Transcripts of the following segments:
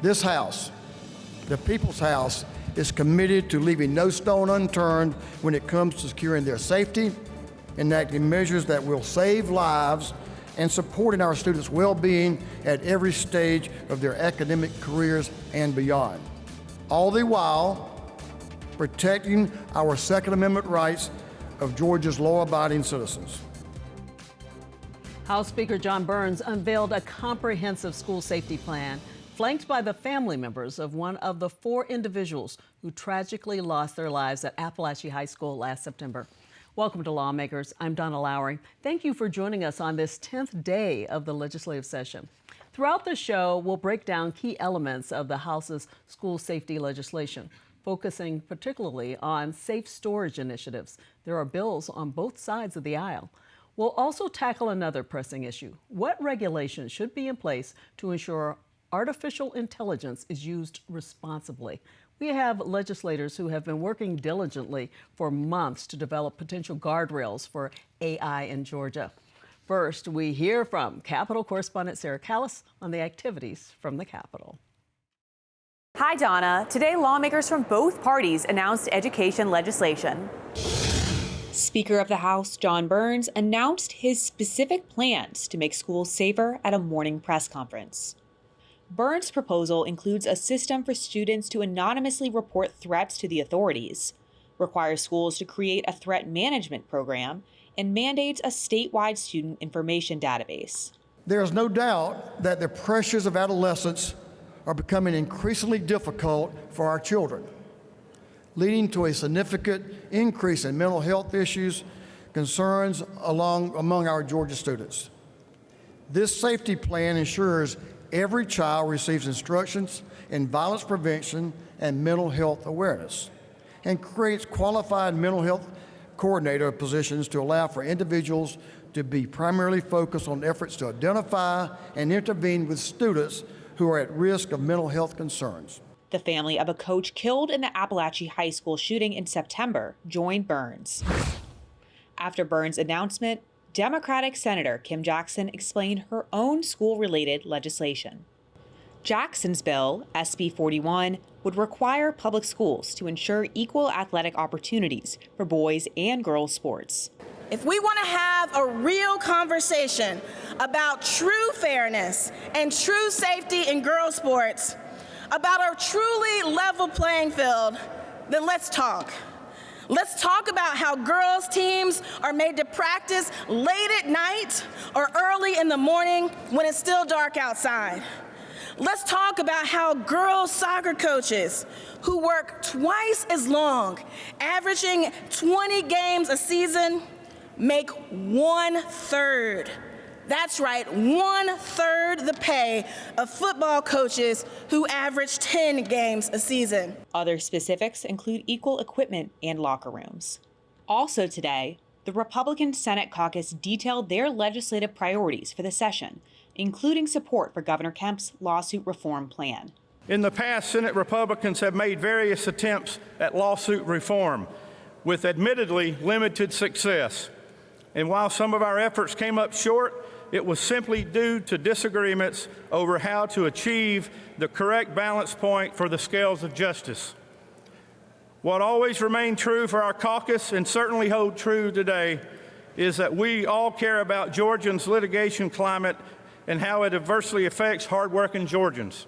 This House, the People's House, is committed to leaving no stone unturned when it comes to securing their safety, enacting measures that will save lives, and supporting our students' well-being at every stage of their academic careers and beyond. All the while, protecting our Second Amendment rights of Georgia's law-abiding citizens. House Speaker Jon Burns unveiled a comprehensive school safety plan, flanked by the family members of one of the 4 individuals who tragically lost their lives at Apalachee High School last September. Welcome to Lawmakers. I'm Donna Lowry. Thank you for joining us on this 10th day of the legislative session. Throughout the show, we'll break down key elements of the House's school safety legislation, focusing particularly on safe storage initiatives. There are bills on both sides of the aisle. We'll also tackle another pressing issue. What regulations should be in place to ensure artificial intelligence is used responsibly? We have legislators who have been working diligently for months to develop potential guardrails for AI in Georgia. First, we hear from Capitol correspondent Sarah Callis on the activities from the Capitol. Hi, Donna. Today, lawmakers from both parties announced education legislation. Speaker of the House, Jon Burns, announced his specific plans to make schools safer at a morning press conference. Burns' proposal includes a system for students to anonymously report threats to the authorities, requires schools to create a threat management program, and mandates a statewide student information database. There is no doubt that the pressures of adolescence are becoming increasingly difficult for our children, leading to a significant increase in mental health issues, concerns among our Georgia students. This safety plan ensures every child receives instructions in violence prevention and mental health awareness, and creates qualified mental health coordinator positions to allow for individuals to be primarily focused on efforts to identify and intervene with students who are at risk of mental health concerns. The family of a coach killed in the Apalachee High School shooting in September joined Burns. After Burns' announcement, Democratic Senator Kim Jackson explained her own school-related legislation. Jackson's bill, SB 41, would require public schools to ensure equal athletic opportunities for boys and girls sports. If we want to have a real conversation about true fairness and true safety in girls' sports, about a truly level playing field, then let's talk. Let's talk about how girls' teams are made to practice late at night or early in the morning when it's still dark outside. Let's talk about how girls' soccer coaches who work twice as long, averaging 20 games a season, make 1/3. That's right, 1/3 the pay of football coaches who average 10 games a season. Other specifics include equal equipment and locker rooms. Also today, the Republican Senate caucus detailed their legislative priorities for the session, including support for Governor Kemp's lawsuit reform plan. In the past, Senate Republicans have made various attempts at lawsuit reform, with admittedly limited success. And while some of our efforts came up short, it was simply due to disagreements over how to achieve the correct balance point for the scales of justice. What always remained true for our caucus, and certainly hold true today, is that we all care about Georgians' litigation climate and how it adversely affects hardworking Georgians.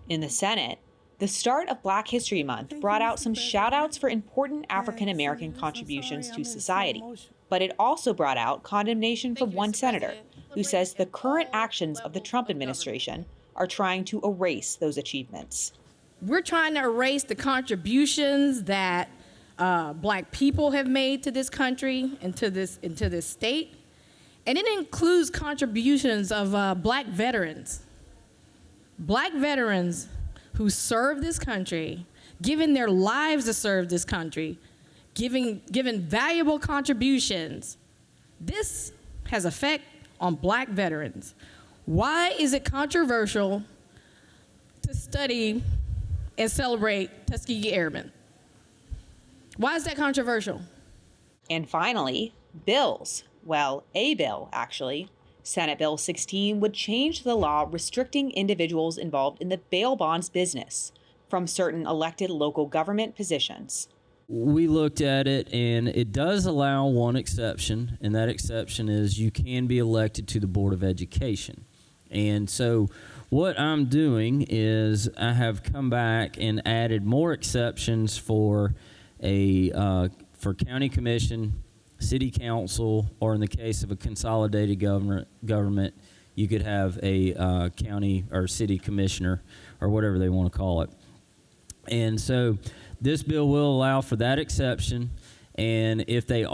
In the Senate, the start of Black History Month brought out some shout-outs for important African-American contributions to society. But it also brought out condemnation from one senator who says the current actions of the Trump administration are trying to erase those achievements. We're trying to erase the contributions that Black people have made to this country and to this state. And it includes contributions of Black veterans. Black veterans who served this country, given their lives to serve this country, given valuable contributions. This has effect on Black veterans. Why is it controversial to study and celebrate Tuskegee Airmen? Why is that controversial? And finally, bills. Well, a bill, actually, Senate Bill 16 would change the law restricting individuals involved in the bail bonds business from certain elected local government positions. We looked at it, and it does allow one exception, and that exception is you can be elected to the Board of Education. And so what I'm doing is I have come back and added more exceptions for for county commission, city council, or in the case of a consolidated government, you could have a county or city commissioner or whatever they want to call it. And so this bill will allow for that exception, and if they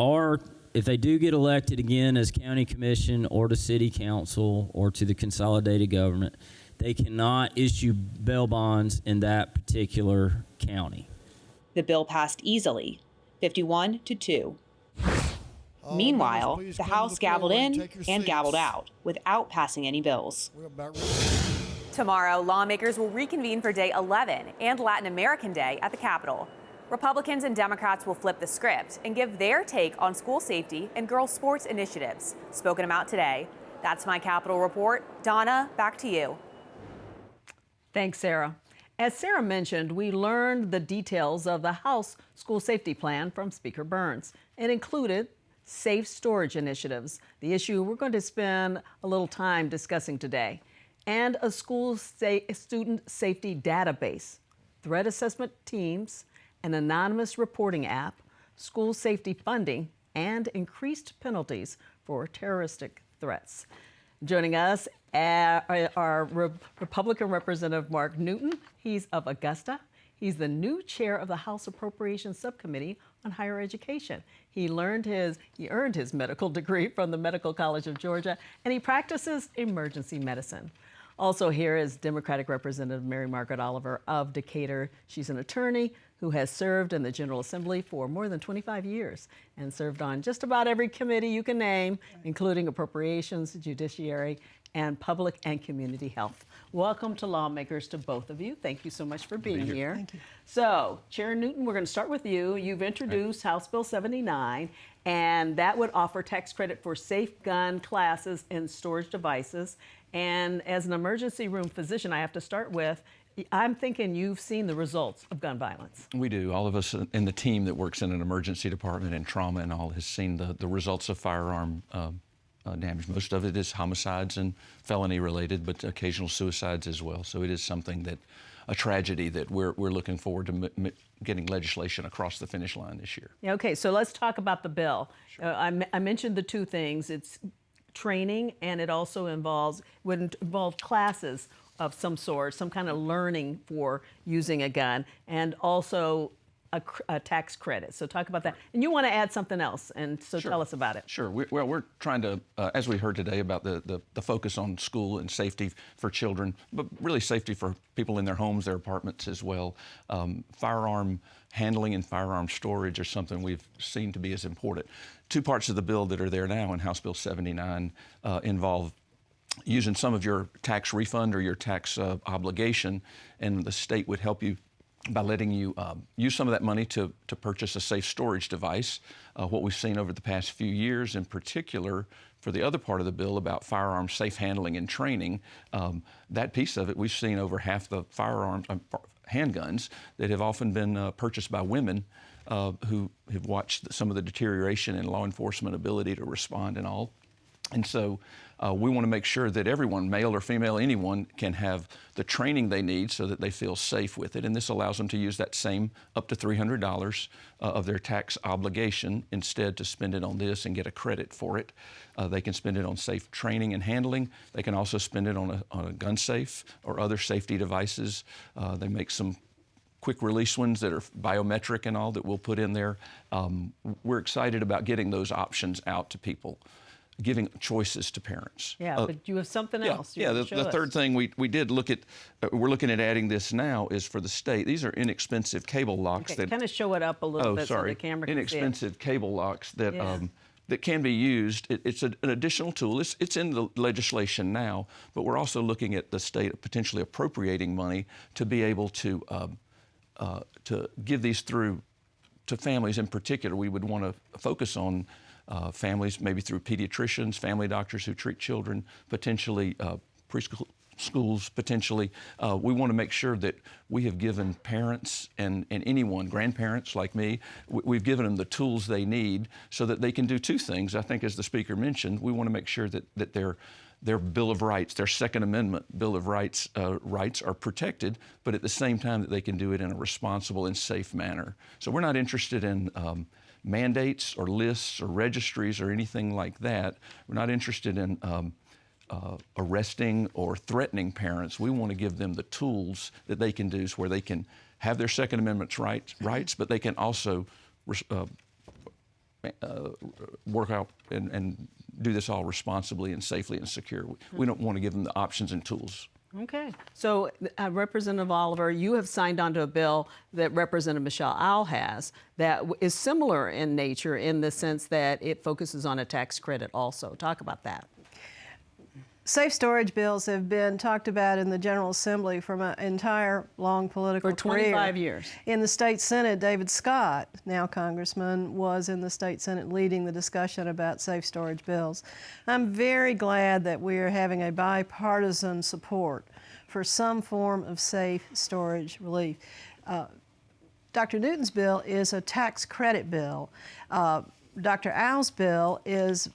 do get elected again as county commission or to city council or to the consolidated government, they cannot issue bail bonds in that particular county. The bill passed easily, 51-2. Meanwhile, the House gavelled in and gavelled out without passing any bills. Tomorrow, lawmakers will reconvene for Day 11 and Latin American Day at the Capitol. Republicans and Democrats will flip the script and give their take on school safety and girls' sports initiatives spoken about today. That's my Capitol report. Donna, back to you. Thanks, Sarah. As Sarah mentioned, we learned the details of the House school safety plan from Speaker Burns. It included safe storage initiatives, the issue we're going to spend a little time discussing today, and a student safety database, threat assessment teams, an anonymous reporting app, school safety funding, and increased penalties for terroristic threats. Joining us are Republican Representative Mark Newton. He's of Augusta. He's the new chair of the House Appropriations Subcommittee on Higher Education. He earned his medical degree from the Medical College of Georgia, and he practices emergency medicine. Also here is Democratic Representative Mary Margaret Oliver of Decatur. She's an attorney who has served in the General Assembly for more than 25 years and served on just about every committee you can name, including Appropriations, Judiciary, and Public and Community Health. Welcome to Lawmakers to both of you. Thank you so much for being here. Thank you. So, Chair Newton, we're going to start with you. You've introduced House Bill 79, and that would offer tax credit for safe gun classes and storage devices. And as an emergency room physician, I have to start with, I'm thinking you've seen the results of gun violence. We do. All of us in the team that works in an emergency department and trauma and all has seen the results of firearm damage. Most of it is homicides and felony related, but occasional suicides as well. So it is something that, a tragedy that we're looking forward to getting legislation across the finish line this year. Okay, so let's talk about the bill. Sure. I mentioned the two things. It's training, and it also would involve classes of some sort, some kind of learning for using a gun, and also a tax credit. So talk about that. And you want to add something else, and so Sure. Tell us about it. Sure. We're trying to, as we heard today about the focus on school and safety for children, but really safety for people in their homes, their apartments as well. Firearm handling and firearm storage are something we've seen to be as important. Two parts of the bill that are there now in House Bill 79 involve using some of your tax refund or your tax obligation, and the state would help you by letting you use some of that money to purchase a safe storage device. What we've seen over the past few years, in particular for the other part of the bill about firearm safe handling and training, that piece of it, we've seen over half the firearms, handguns that have often been purchased by women who have watched some of the deterioration in law enforcement ability to respond and all. And so we want to make sure that everyone, male or female, anyone, can have the training they need so that they feel safe with it. And this allows them to use that same up to $300 of their tax obligation instead to spend it on this and get a credit for it. They can spend it on safe training and handling. They can also spend it on a gun safe or other safety devices. They make some quick release ones that are biometric and all that we'll put in there. We're excited about getting those options out to people, giving choices to parents. Yeah, but you have something else. The third thing we did look at, we're looking at adding this now, is for the state. These are inexpensive cable locks. Okay, kind of show it up a little bit so the camera can see it. Inexpensive cable locks that that can be used. It's an additional tool. It's in the legislation now, but we're also looking at the state potentially appropriating money to be able to give these through to families in particular. We would want to focus on families, maybe through pediatricians, family doctors who treat children, potentially preschool schools, potentially. We want to make sure that we have given parents and anyone, grandparents like me, we've given them the tools they need so that they can do two things. I think, as the speaker mentioned, we want to make sure that their Bill of Rights, their Second Amendment Bill of Rights rights are protected, but at the same time that they can do it in a responsible and safe manner. So we're not interested in mandates or lists or registries or anything like that. We're not interested in arresting or threatening parents. We want to give them the tools that they can do so where they can have their Second Amendment rights, but they can also work out and do this all responsibly and safely and secure. We don't want to give them the options and tools. Okay. So, Representative Oliver, you have signed onto a bill that Representative Michelle Au has that is similar in nature in the sense that it focuses on a tax credit also. Talk about that. Safe storage bills have been talked about in the General Assembly from an entire long political For 25 career. years. In the state Senate, David Scott, now Congressman, was in the state Senate leading the discussion about safe storage bills. I'm very glad that we are having a bipartisan support for some form of safe storage relief. Dr. Newton's bill is a tax credit bill. Dr. Au's bill is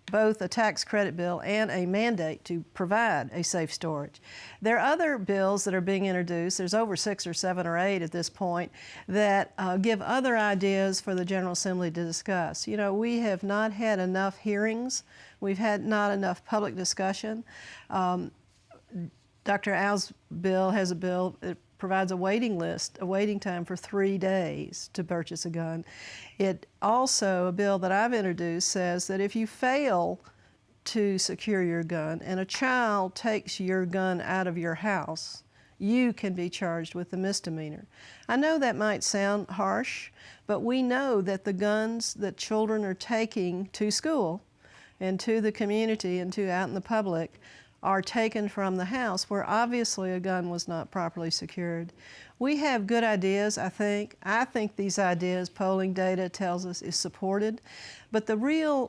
both a tax credit bill and a mandate to provide a safe storage. There are other bills that are being introduced, there's over 6 or 7 or 8 at this point, that give other ideas for the General Assembly to discuss. You know, we have not had enough hearings, we've had not enough public discussion. Dr. Au's bill has a bill that provides a waiting list, a waiting time for 3 days to purchase a gun. It also, a bill that I've introduced says that if you fail to secure your gun and a child takes your gun out of your house, you can be charged with a misdemeanor. I know that might sound harsh, but we know that the guns that children are taking to school and to the community and to out in the public are taken from the house where obviously a gun was not properly secured. We have good ideas, I think. I think these ideas, polling data tells us, is supported. But the real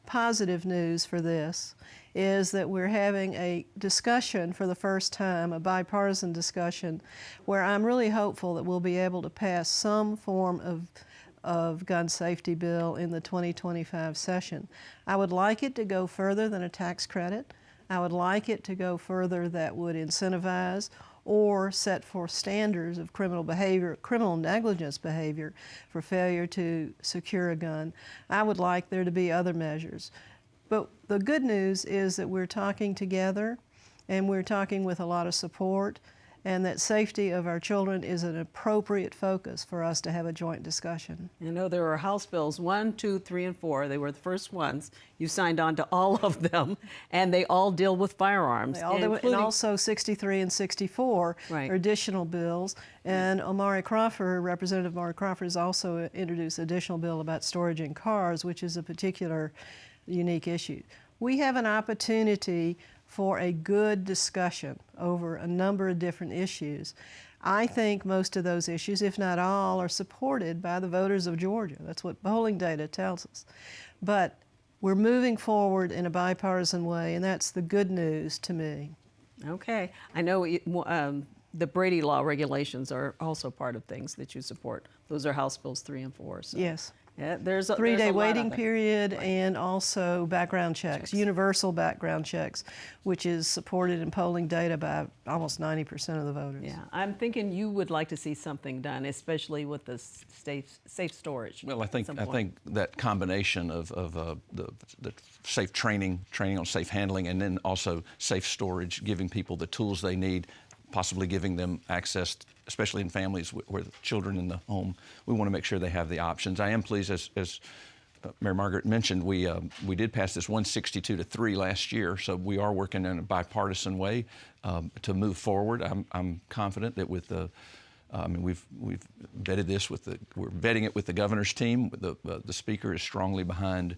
positive news for this is that we're having a discussion for the first time, a bipartisan discussion, where I'm really hopeful that we'll be able to pass some form of gun safety bill in the 2025 session. I would like it to go further than a tax credit. I would like it to go further that would incentivize or set forth standards of criminal behavior, criminal negligence behavior for failure to secure a gun. I would like there to be other measures. But the good news is that we're talking together and we're talking with a lot of support, and that safety of our children is an appropriate focus for us to have a joint discussion. You know, there are House bills 1, 2, 3, and 4. They were the first ones. You signed on to all of them, and they all deal with firearms. They all do, and also 63 and 64 Right. are additional bills. And Representative Omari Crawford has also introduced an additional bill about storage in cars, which is a particular unique issue. We have an opportunity for a good discussion over a number of different issues. I think most of those issues, if not all, are supported by the voters of Georgia. That's what polling data tells us. But we're moving forward in a bipartisan way, and that's the good news to me. Okay. I know the Brady Law regulations are also part of things that you support. Those are House bills 3 and 4. So. Yes. Yeah, there's a 3-day lot waiting of it. period, and also background checks, universal background checks, which is supported in polling data by almost 90% of the voters. Yeah, I'm thinking you would like to see something done, especially with the safe storage. Well, I think that combination of the safe training on safe handling, and then also safe storage, giving people the tools they need, possibly giving them access, especially in families where the children in the home. We want to make sure they have the options. I am pleased, as Mayor Margaret mentioned, we did pass this 162-3 last year, so we are working in a bipartisan way to move forward. I'm confident that with the we've vetted this we're vetting it with the governor's team. The speaker is strongly behind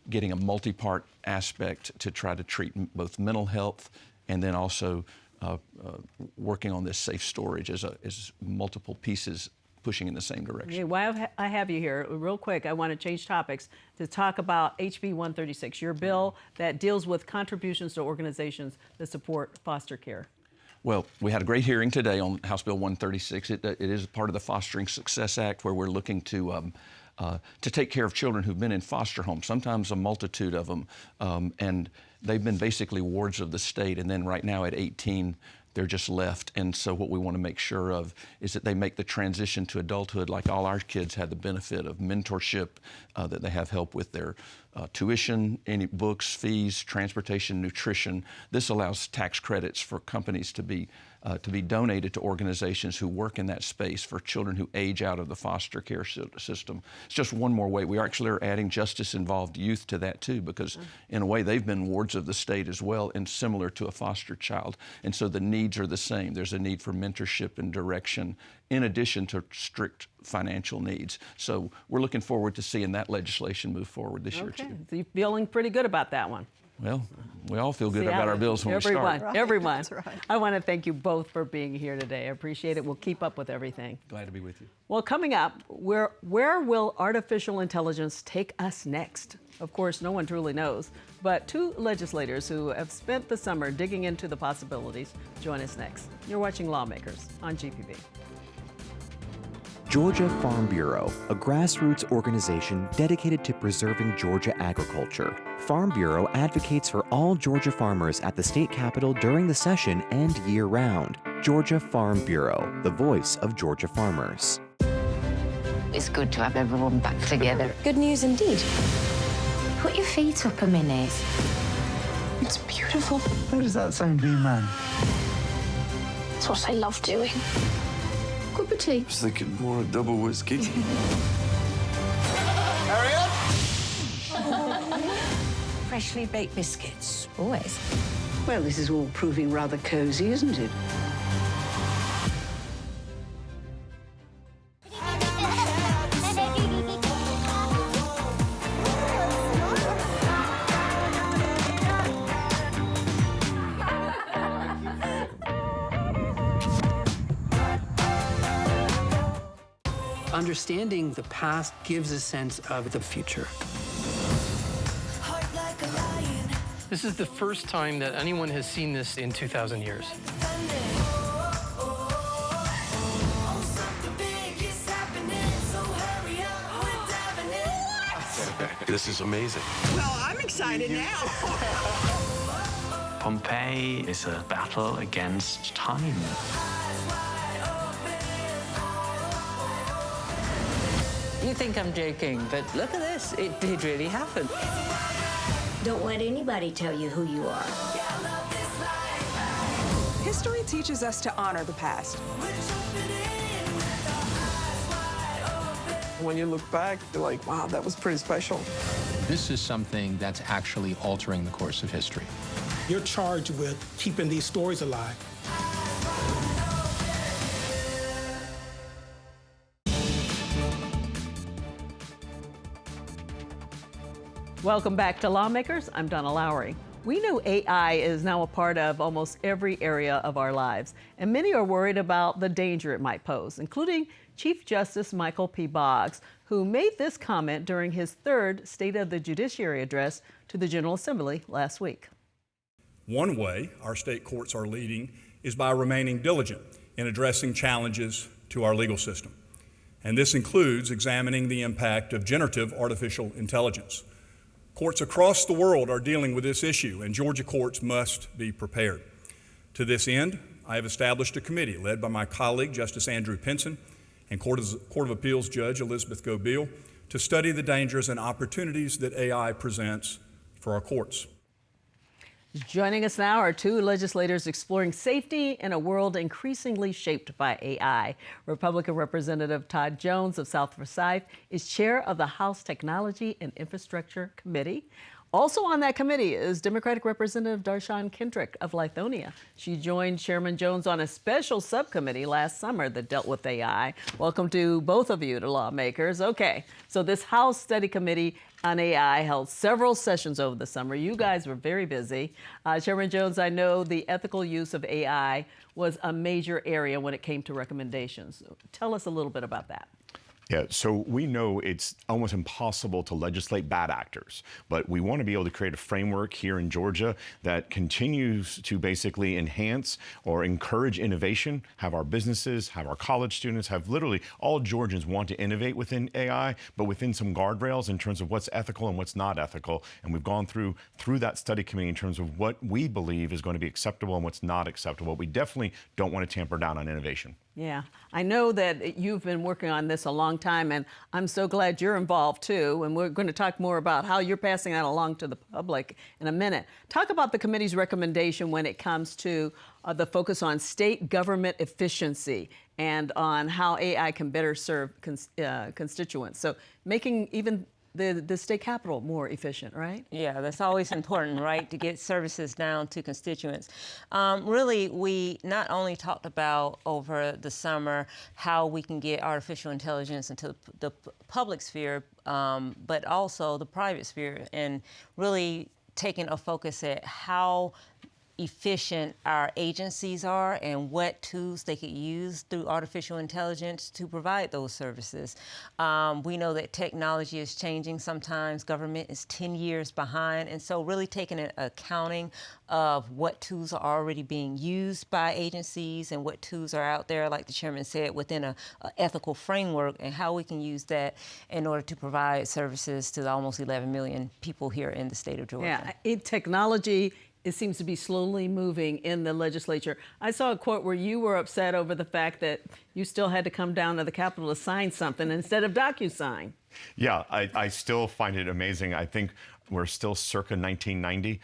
getting a multi-part aspect to try to treat both mental health and then also working on this safe storage as multiple pieces pushing in the same direction. Okay, while I have you here, real quick, I want to change topics to talk about HB 136, your bill that deals with contributions to organizations that support foster care. Well, we had a great hearing today on House Bill 136. It is part of the Fostering Success Act, where we're looking to take care of children who've been in foster homes, sometimes a multitude of them, and they've been basically wards of the state, and then right now at 18, they're just left. And so what we want to make sure of is that they make the transition to adulthood like all our kids had the benefit of mentorship, that they have help with their tuition, any books, fees, transportation, nutrition. This allows tax credits for companies to be donated to organizations who work in that space for children who age out of the foster care system. It's just one more way. We actually are adding justice-involved youth to that too, because in a way they've been wards of the state as well, and similar to a foster child. And so the needs are the same. There's a need for mentorship and direction in addition to strict financial needs. So we're looking forward to seeing that legislation move forward this year too. So you're feeling pretty good about that one. Well, we all feel good about our bills when we start. Everyone. That's right. I want to thank you both for being here today. I appreciate it. We'll keep up with everything. Glad to be with you. Well, coming up, where will artificial intelligence take us next? Of course, no one truly knows, but two legislators who have spent the summer digging into the possibilities join us next. You're watching Lawmakers on GPB. Georgia Farm Bureau, a grassroots organization dedicated to preserving Georgia agriculture. Farm Bureau advocates for all Georgia farmers at the state capitol during the session and year-round. Georgia Farm Bureau, the voice of Georgia farmers. It's good to have everyone back together. Good news indeed. Put your feet up a minute. It's beautiful. How does that sound, wee man? It's what I love doing. Cup of tea. I was thinking more a double whiskey. Hurry up! Freshly baked biscuits, always. Well, this is all proving rather cozy, isn't it? Understanding the past gives a sense of the future. This is the first time that anyone has seen this in 2,000 years. This is amazing. Well, I'm excited now. Pompeii is a battle against time. You think I'm joking, but look at this. It did really happen. Don't let anybody tell you who you are. History teaches us to honor the past. When you look back, you're like, wow, that was pretty special. This is something that's actually altering the course of history. You're charged with keeping these stories alive. Welcome back to Lawmakers. I'm Donna Lowry. We know AI is now a part of almost every area of our lives, and many are worried about the danger it might pose, including Chief Justice Michael P. Boggs, who made this comment during his third State of the Judiciary address to the General Assembly last week. One way our state courts are leading is by remaining diligent in addressing challenges to our legal system. And this includes examining the impact of generative artificial intelligence. Courts across the world are dealing with this issue, and Georgia courts must be prepared. To this end, I have established a committee led by my colleague, Justice Andrew Pinson, and Court of Appeals Judge Elizabeth Gobeil to study the dangers and opportunities that AI presents for our courts. Joining us now are two legislators exploring safety in a world increasingly shaped by AI. Republican Representative Todd Jones of South Forsyth is chair of the House Technology and Infrastructure Committee, Also on that committee is Democratic Representative Dar'shun Kendrick of Lithonia. She joined Chairman Jones on a special subcommittee last summer that dealt with AI. Welcome to both of you to Lawmakers. Okay, so this House Study Committee on AI held several sessions over the summer. You guys were very busy. Chairman Jones, I know the ethical use of AI was a major area when it came to recommendations. Tell us a little bit about that. Yeah, so we know it's almost impossible to legislate bad actors, but we want to be able to create a framework here in Georgia that continues to basically enhance or encourage innovation, have our businesses, have our college students, have literally all Georgians want to innovate within AI, but within some guardrails in terms of what's ethical and what's not ethical. And we've gone through that study committee in terms of what we believe is going to be acceptable and what's not acceptable. We definitely don't want to tamper down on innovation. Yeah, I know that you've been working on this a long time, and I'm so glad you're involved too. And we're going to talk more about how you're passing that along to the public in a minute. Talk about the committee's recommendation when it comes to the focus on state government efficiency and on how AI can better serve constituents. So making even the state capitol more efficient, right? Yeah, that's always important, right, to get services down to constituents. Really, we not only talked about over the summer how we can get artificial intelligence into the public sphere, but also the private sphere, and really taking a focus at how efficient our agencies are and what tools they could use through artificial intelligence to provide those services. We know that technology is changing. Sometimes government is 10 years behind, and so really taking an accounting of what tools are already being used by agencies and what tools are out there, like the chairman said, within a ethical framework, and how we can use that in order to provide services to the almost 11 million people here in the state of Georgia. Yeah, technology, it seems to be slowly moving in the legislature. I saw a quote where you were upset over the fact that you still had to come down to the Capitol to sign something instead of DocuSign. Yeah, I still find it amazing. I think we're still circa 1990.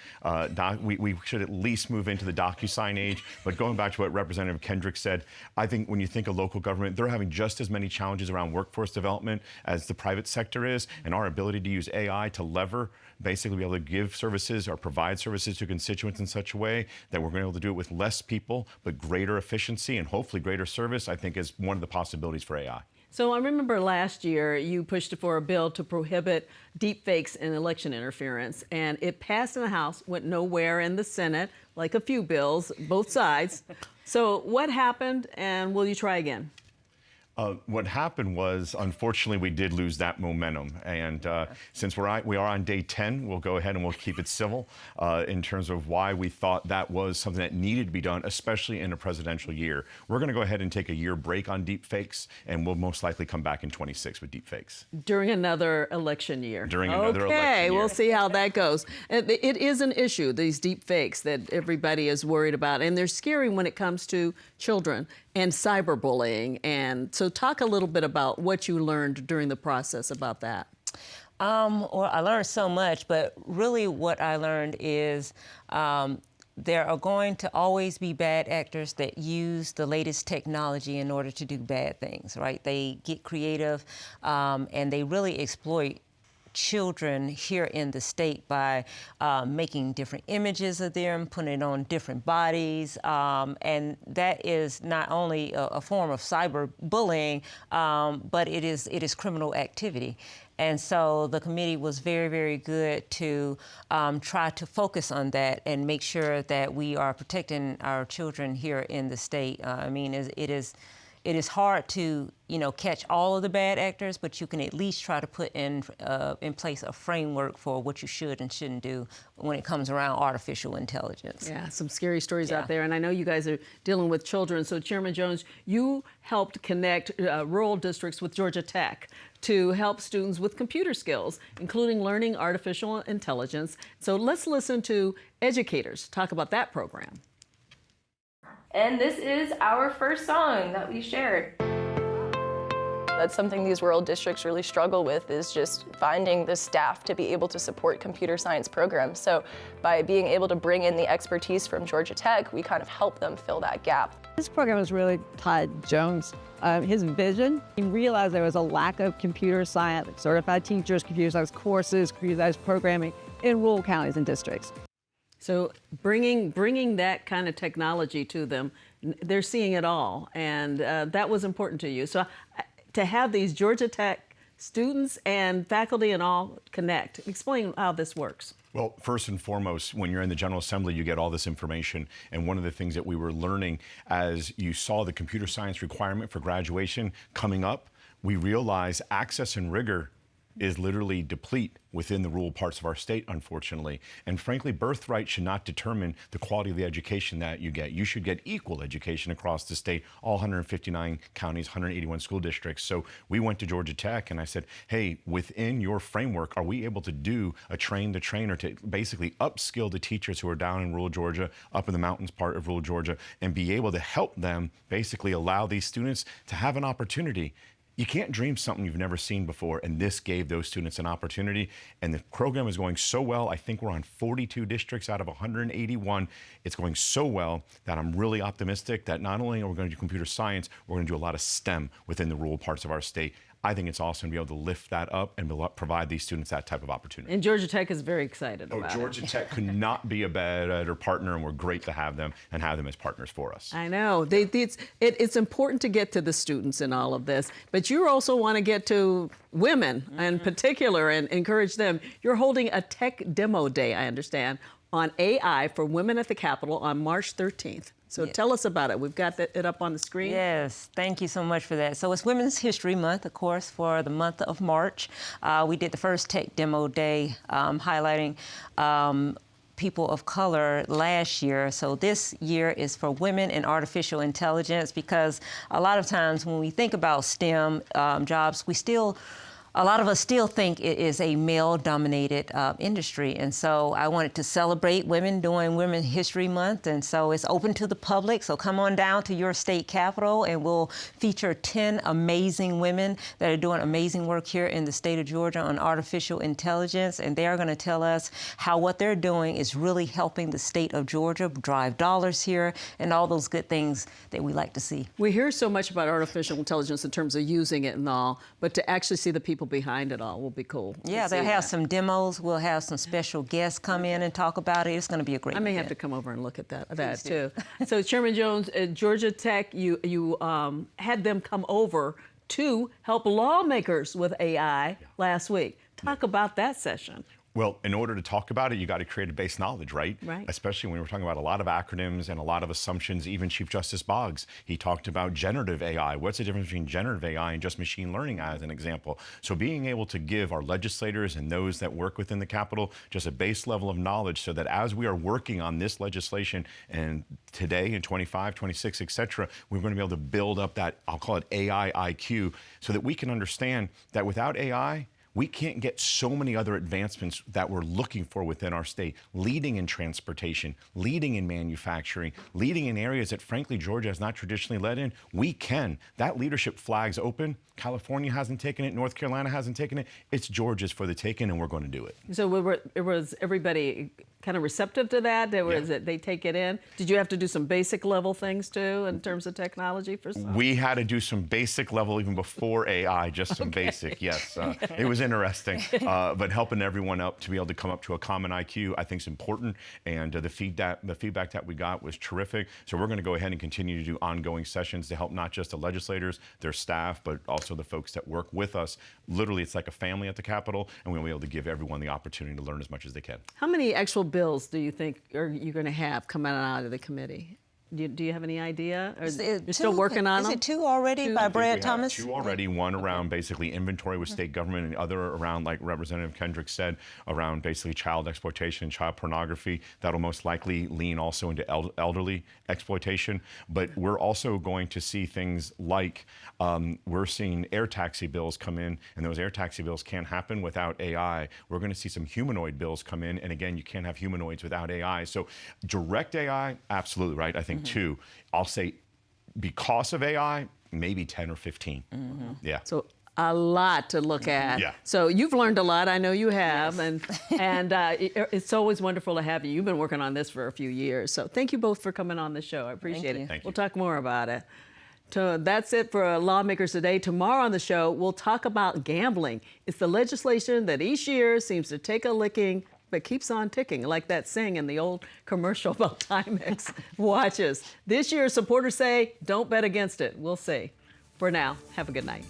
We should at least move into the DocuSign age. But going back to what Representative Kendrick said, I think when you think of local government, they're having just as many challenges around workforce development as the private sector is, and our ability to use AI to lever, basically be able to give services or provide services to constituents in such a way that we're going to be able to do it with less people, but greater efficiency and hopefully greater service, I think is one of the possibilities for AI. So I remember last year you pushed for a bill to prohibit deepfakes in election interference, and it passed in the House, went nowhere in the Senate, like a few bills, both sides. So what happened, and will you try again? What happened was, unfortunately, we did lose that momentum. And since we are on day 10, we'll go ahead and we'll keep it civil in terms of why we thought that was something that needed to be done, especially in a presidential year. We're going to go ahead and take a year break on deepfakes, and we'll most likely come back in 26 with deepfakes. During another election year. During another election year. Okay, we'll see how that goes. It is an issue, these deepfakes that everybody is worried about, and they're scary when it comes to children and cyberbullying. And so talk a little bit about what you learned during the process about that. Well, I learned so much, but really what I learned is there are going to always be bad actors that use the latest technology in order to do bad things, right? They get creative and they really exploit children here in the state by making different images of them, putting it on different bodies, and that is not only a form of cyberbullying, but it is criminal activity. And so the committee was very, very good to try to focus on that and make sure that we are protecting our children here in the state. I mean, it is hard to, catch all of the bad actors, but you can at least try to put in place a framework for what you should and shouldn't do when it comes around artificial intelligence. Yeah, some scary stories out there, and I know you guys are dealing with children. So Chairman Jones, you helped connect rural districts with Georgia Tech to help students with computer skills, including learning artificial intelligence. So let's listen to educators talk about that program. And this is our first song that we shared. That's something these rural districts really struggle with, is just finding the staff to be able to support computer science programs. So by being able to bring in the expertise from Georgia Tech, we kind of help them fill that gap. This program was really Todd Jones. His vision, he realized there was a lack of computer science, certified teachers, computer science courses, computer science programming in rural counties and districts. So bringing that kind of technology to them, they're seeing it all, and that was important to you. So to have these Georgia Tech students and faculty and all connect, explain how this works. Well, first and foremost, when you're in the General Assembly, you get all this information. And one of the things that we were learning as you saw the computer science requirement for graduation coming up, we realized access and rigor is literally deplete within the rural parts of our state, unfortunately. And frankly, birthright should not determine the quality of the education that you get. You should get equal education across the state, all 159 counties, 181 school districts. So we went to Georgia Tech and I said, hey, within your framework, are we able to do a train the trainer to basically upskill the teachers who are down in rural Georgia, up in the mountains part of rural Georgia, and be able to help them basically allow these students to have an opportunity. You can't dream something you've never seen before, and this gave those students an opportunity. And the program is going so well. I think we're on 42 districts out of 181. It's going so well that I'm really optimistic that not only are we going to do computer science, we're going to do a lot of STEM within the rural parts of our state. I think it's awesome to be able to lift that up and provide these students that type of opportunity. And Georgia Tech is very excited about it. Georgia Tech could not be a better partner, and we're great to have them and have them as partners for us. I know. It's important to get to the students in all of this, but you also want to get to women in particular and encourage them. You're holding a tech demo day, I understand, on AI for women at the Capitol on March 13th. So tell us about it. We've got it up on the screen. Yes, thank you so much for that. So it's Women's History Month, of course, for the month of March. We did the first tech demo day highlighting people of color last year. So this year is for women in artificial intelligence, because a lot of times when we think about STEM jobs, a lot of us still think it is a male-dominated industry. And so I wanted to celebrate women during Women's History Month. And so it's open to the public. So come on down to your state capitol and we'll feature 10 amazing women that are doing amazing work here in the state of Georgia on artificial intelligence. And they're going to tell us how what they're doing is really helping the state of Georgia drive dollars here and all those good things that we like to see. We hear so much about artificial intelligence in terms of using it and all, but to actually see the people behind it all will be cool. Yeah, they'll have some demos. We'll have some special guests come in and talk about it. It's going to be a great I may event. have to come over and look at that too. So Chairman Jones, at Georgia Tech, you had them come over to help lawmakers with AI last week. Talk about that session. Well, in order to talk about it, you got to create a base knowledge, right? Right. Especially when we're talking about a lot of acronyms and a lot of assumptions. Even Chief Justice Boggs, he talked about generative AI. What's the difference between generative AI and just machine learning, as an example? So being able to give our legislators and those that work within the Capitol just a base level of knowledge, so that as we are working on this legislation and today in 25, 26, et cetera, we're going to be able to build up that, I'll call it AI IQ, so that we can understand that without AI, we can't get so many other advancements that we're looking for within our state, leading in transportation, leading in manufacturing, leading in areas that, frankly, Georgia has not traditionally led in. We can. That leadership flag's open. California hasn't taken it. North Carolina hasn't taken it. It's Georgia's for the taking, and we're going to do it. So was everybody kind of receptive to that? They take it in? Did you have to do some basic level things too in terms of technology for some? We had to do some basic level even before AI, just some basic, yes. It was interesting, but helping everyone up to be able to come up to a common IQ, I think is important. And the feedback that we got was terrific. So we're going to go ahead and continue to do ongoing sessions to help not just the legislators, their staff, but also the folks that work with us. Literally, it's like a family at the Capitol, and we'll be able to give everyone the opportunity to learn as much as they can. How many actual bills do you think are you going to have coming out of the committee? Do you have any idea? You're still working on them? Is it two already by Brad Thomas? Two already, one around basically inventory with state government, and the other around, like Representative Kendrick said, around basically child exploitation, child pornography. That'll most likely lean also into elderly exploitation. But we're also going to see things like, we're seeing air taxi bills come in, and those air taxi bills can't happen without AI. We're going to see some humanoid bills come in, and again, you can't have humanoids without AI. So direct AI, absolutely right. I think two. I'll say because of AI, maybe 10 or 15. Yeah. So a lot to look at. Yeah. So you've learned a lot. I know you have. Yes. And it's always wonderful to have you. You've been working on this for a few years. So thank you both for coming on the show. I appreciate it. Thank you. We'll talk more about it. So that's it for Lawmakers Today. Tomorrow on the show, we'll talk about gambling. It's the legislation that each year seems to take a licking but keeps on ticking, like that saying in the old commercial about Timex watches. This year, supporters say, don't bet against it. We'll see. For now, have a good night.